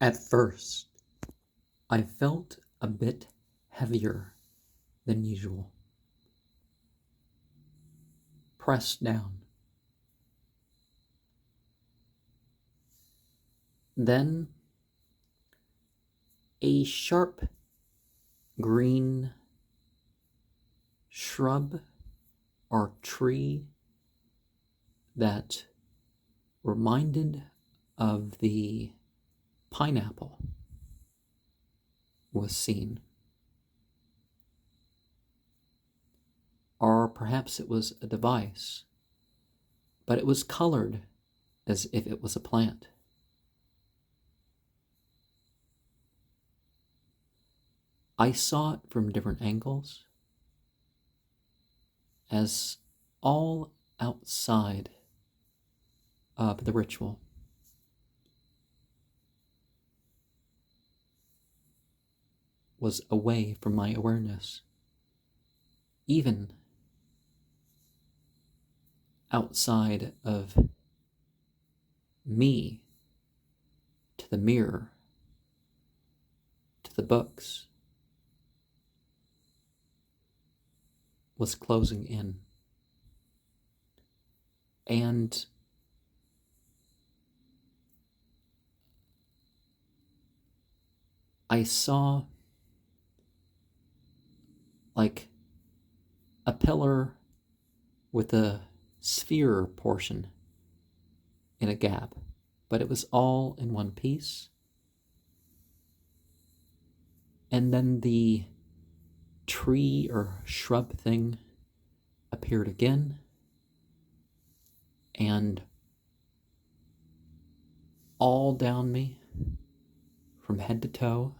At first, I felt a bit heavier than usual, pressed down. Then a sharp green shrub or tree that reminded of the pineapple was seen. Or perhaps it was a device, but it was colored as if it was a plant. I saw it from different angles, as all outside of the ritual. Was away from my awareness, even outside of me, to the mirror, to the books, was closing in. And I saw like a pillar with a sphere portion in a gap, but it was all in one piece. And then the tree or shrub thing appeared again, and all down me, from head to toe,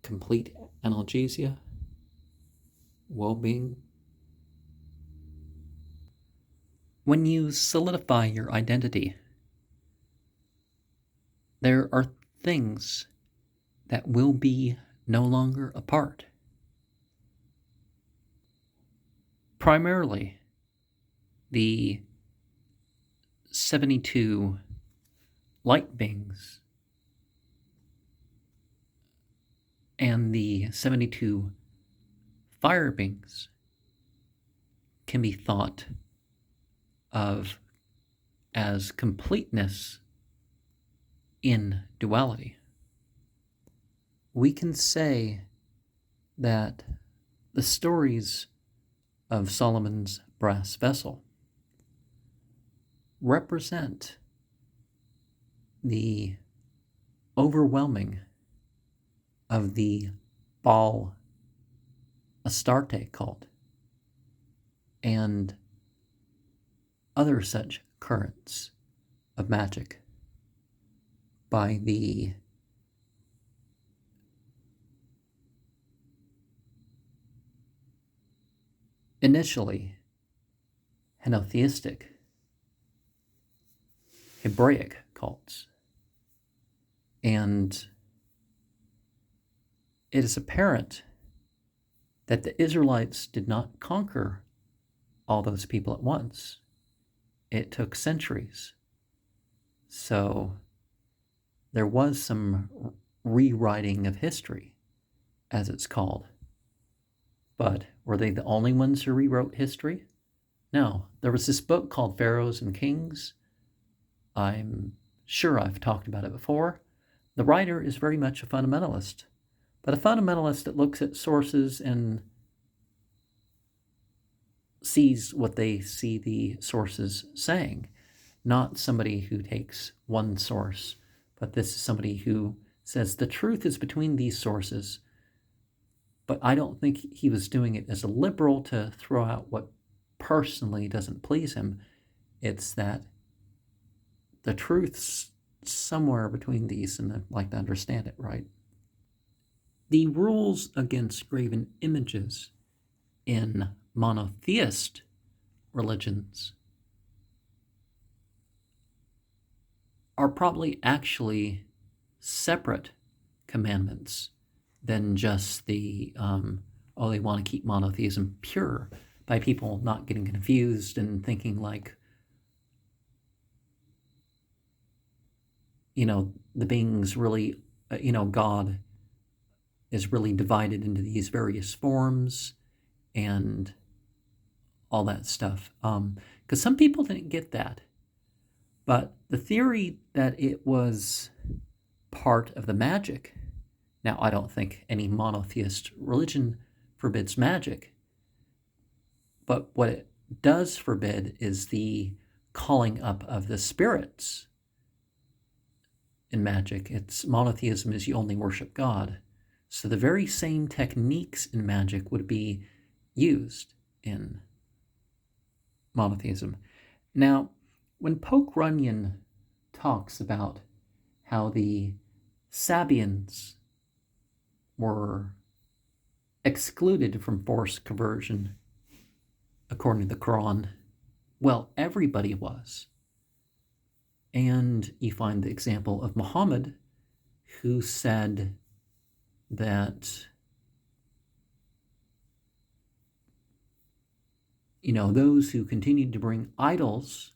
complete analgesia, well-being. When you solidify your identity, there are things that will be no longer apart. Primarily, the 72 light beings and the 72 fire beings can be thought of as completeness in duality. We can say that the stories of Solomon's brass vessel represent the overwhelming of the Baal Astarte cult and other such currents of magic by the initially henotheistic Hebraic cults. And it is apparent that the Israelites did not conquer all those people at once. It took centuries. So there was some rewriting of history, as it's called. But were they the only ones who rewrote history? No. There was this book called Pharaohs and Kings. I'm sure I've talked about it before. The writer is very much a fundamentalist, but a fundamentalist that looks at sources and sees what they see the sources saying, not somebody who takes one source, but this is somebody who says the truth is between these sources. But I don't think he was doing it as a liberal to throw out what personally doesn't please him. It's that the truth's somewhere between these, and I'd like to understand it right. The rules against graven images in monotheist religions are probably actually separate commandments than just the, they want to keep monotheism pure, by people not getting confused and thinking like the beings really, God is really divided into these various forms and all that stuff. Because some people didn't get that. But the theory that it was part of the magic, now I don't think any monotheist religion forbids magic, but what it does forbid is the calling up of the spirits in magic. It's monotheism is you only worship God. So the very same techniques in magic would be used in monotheism. Now, when Pope Runyon talks about how the Sabians were excluded from forced conversion according to the Quran, well, everybody was. And you find the example of Muhammad, who said that, those who continued to bring idols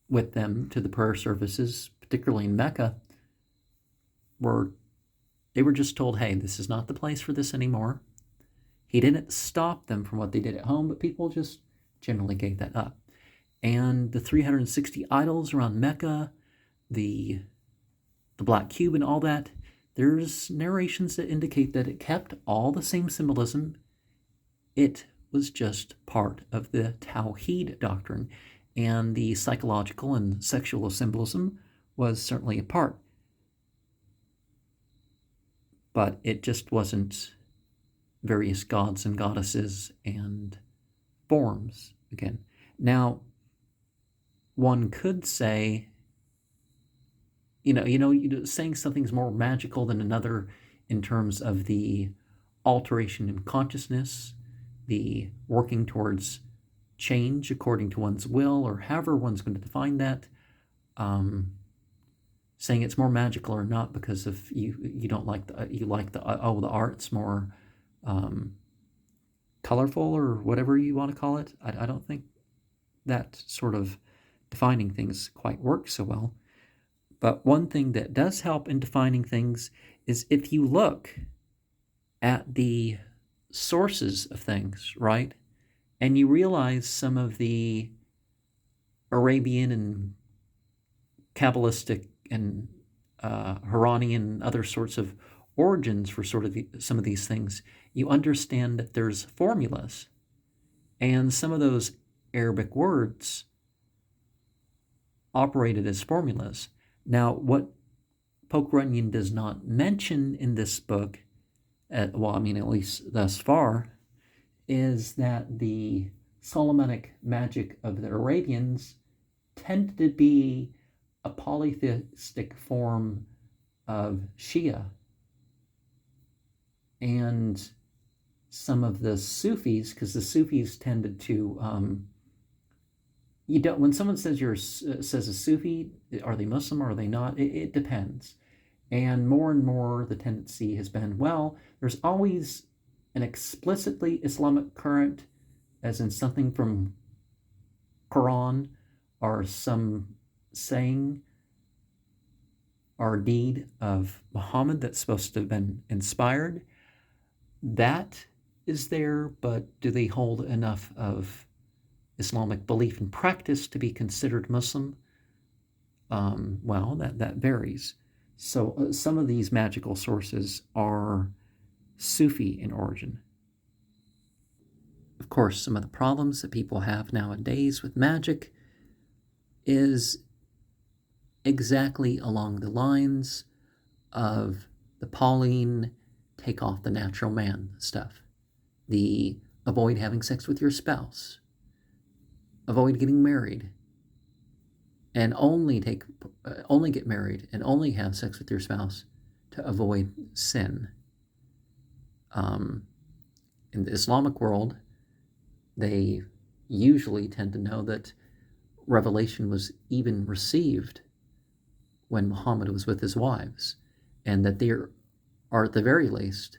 with them to the prayer services, particularly in Mecca, they were just told, hey, this is not the place for this anymore. He didn't stop them from what they did at home, but people just generally gave that up. And the 360 idols around Mecca, the black cube and all that, there's narrations that indicate that it kept all the same symbolism. It was just part of the Tawheed doctrine, and the psychological and sexual symbolism was certainly a part. But it just wasn't various gods and goddesses and forms again. Now, one could say, saying something's more magical than another in terms of the alteration in consciousness, the working towards change according to one's will, or however one's going to define that, saying it's more magical or not because of you don't like the art's more colorful or whatever you want to call it. I don't think that sort of defining things quite works so well. But one thing that does help in defining things is if you look at the sources of things, right? And you realize some of the Arabian and Kabbalistic and Hurrani and other sorts of origins for sort of some of these things, you understand that there's formulas. And some of those Arabic words operated as formulas. Now, what Pope Runyon does not mention in this book, at least thus far, is that the Solomonic magic of the Arabians tended to be a polytheistic form of Shia. And some of the Sufis, because the Sufis tended to, when someone says a Sufi, are they Muslim or are they not? It depends. And more the tendency has been, well, there's always an explicitly Islamic current, as in something from Quran or some saying or deed of Muhammad that's supposed to have been inspired. That is there, but do they hold enough of Islamic belief and practice to be considered Muslim? Well, that varies. So some of these magical sources are Sufi in origin. Of course, some of the problems that people have nowadays with magic is exactly along the lines of the Pauline take off the natural man stuff. The avoid having sex with your spouse. Avoid getting married. And only get married and only have sex with your spouse to avoid sin. In the Islamic world, they usually tend to know that revelation was even received when Muhammad was with his wives, and that there are, at the very least,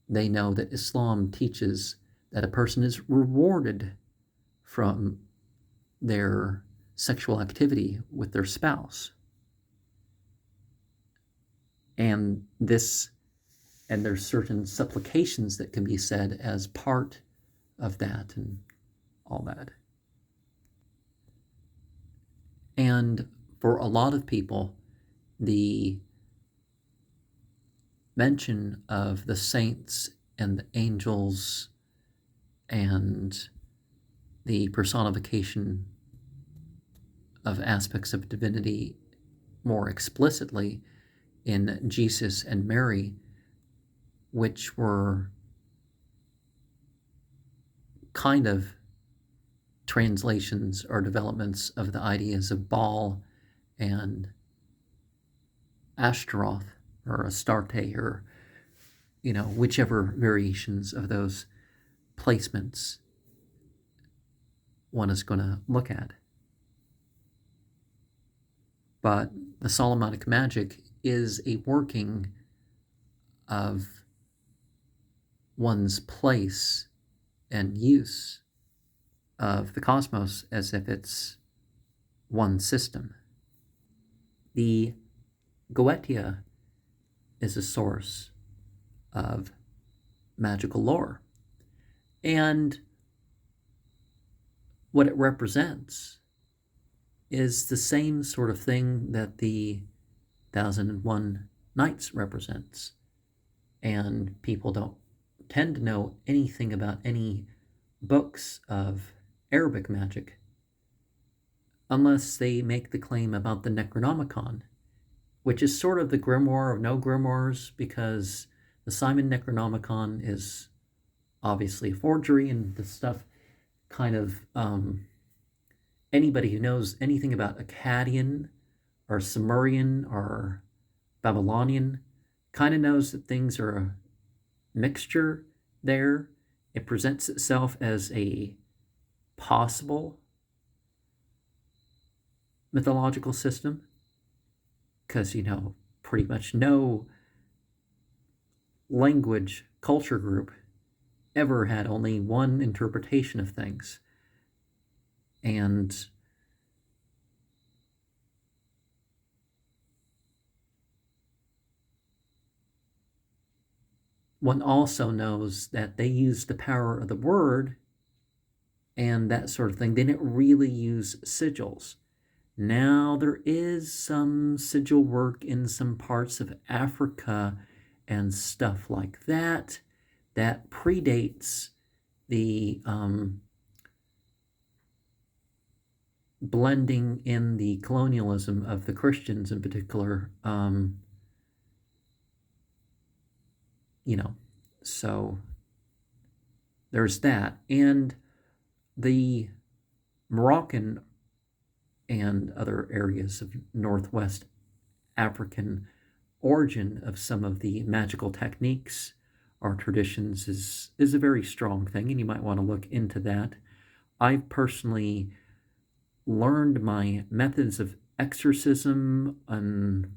they know that Islam teaches that a person is rewarded from their sexual activity with their spouse. And there's certain supplications that can be said as part of that and all that. And for a lot of people, the mention of the saints and the angels and the personification of aspects of divinity more explicitly in Jesus and Mary, which were kind of translations or developments of the ideas of Baal and Ashtaroth or Astarte, or whichever variations of those placements one is going to look at. But the Solomonic Magick is a working of one's place and use of the cosmos as if it's one system. The Goetia is a source of magical lore, and what it represents is the same sort of thing that the 1001 Nights represents. And people don't tend to know anything about any books of Arabic magic unless they make the claim about the Necronomicon, which is sort of the grimoire of no grimoires, because the Simon Necronomicon is obviously a forgery, and the stuff kind of anybody who knows anything about Akkadian or Sumerian or Babylonian kind of knows that things are a mixture there. It presents itself as a possible mythological system because, pretty much no language culture group ever had only one interpretation of things. And one also knows that they use the power of the word and that sort of thing. They didn't really use sigils. Now, there is some sigil work in some parts of Africa and stuff like that that predates the blending in the colonialism of the Christians in particular. So there's that. And the Moroccan and other areas of Northwest African origin of some of the magical techniques or traditions is a very strong thing, and you might want to look into that. I've personally learned my methods of exorcism and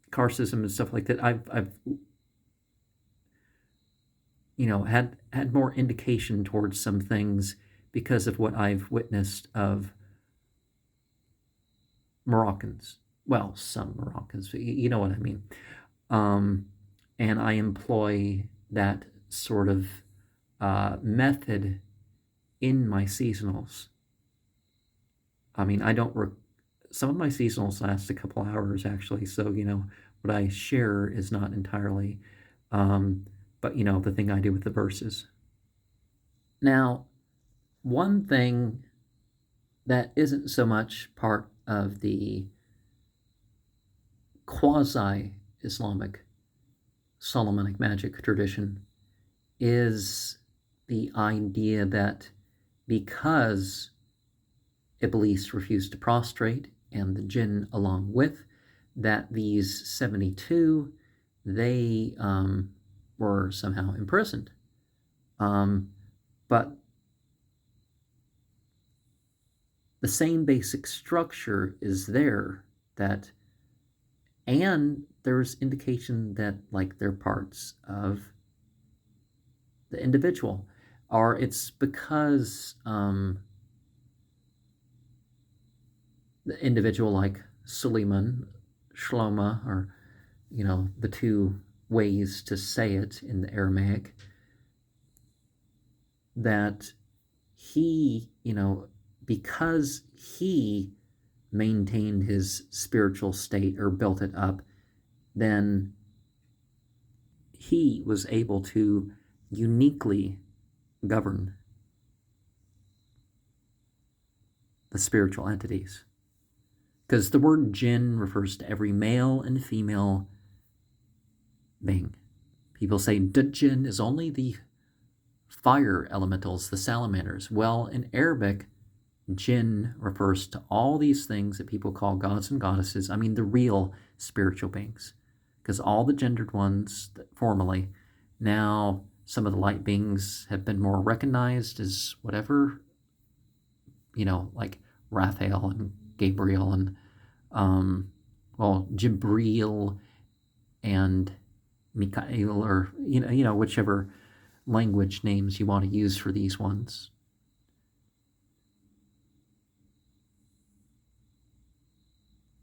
exorcism and stuff like that. I've had more indication towards some things because of what I've witnessed of Moroccans. Well, some Moroccans, you know what I mean. And I employ that sort of method in my seasonals. I mean, some of my seasonals last a couple hours actually, so, what I share is not entirely, but, the thing I do with the verses. Now, one thing that isn't so much part of the quasi-Islamic Solomonic magic tradition is the idea that because Iblis refused to prostrate, and the jinn along with, that these 72, they were somehow imprisoned. But the same basic structure is there, and there's indication that they're parts of the individual, or it's because the individual like Suleiman, Shloma, or, the two ways to say it in the Aramaic, that he, because he maintained his spiritual state or built it up, then he was able to uniquely govern the spiritual entities. Because the word jinn refers to every male and female being. People say the jinn is only the fire elementals, the salamanders. Well, in Arabic, jinn refers to all these things that people call gods and goddesses. I mean, the real spiritual beings. Because all the gendered ones, formerly, now some of the light beings have been more recognized as whatever, like Raphael and Gabriel and, Jibril and Mikael, or, whichever language names you want to use for these ones.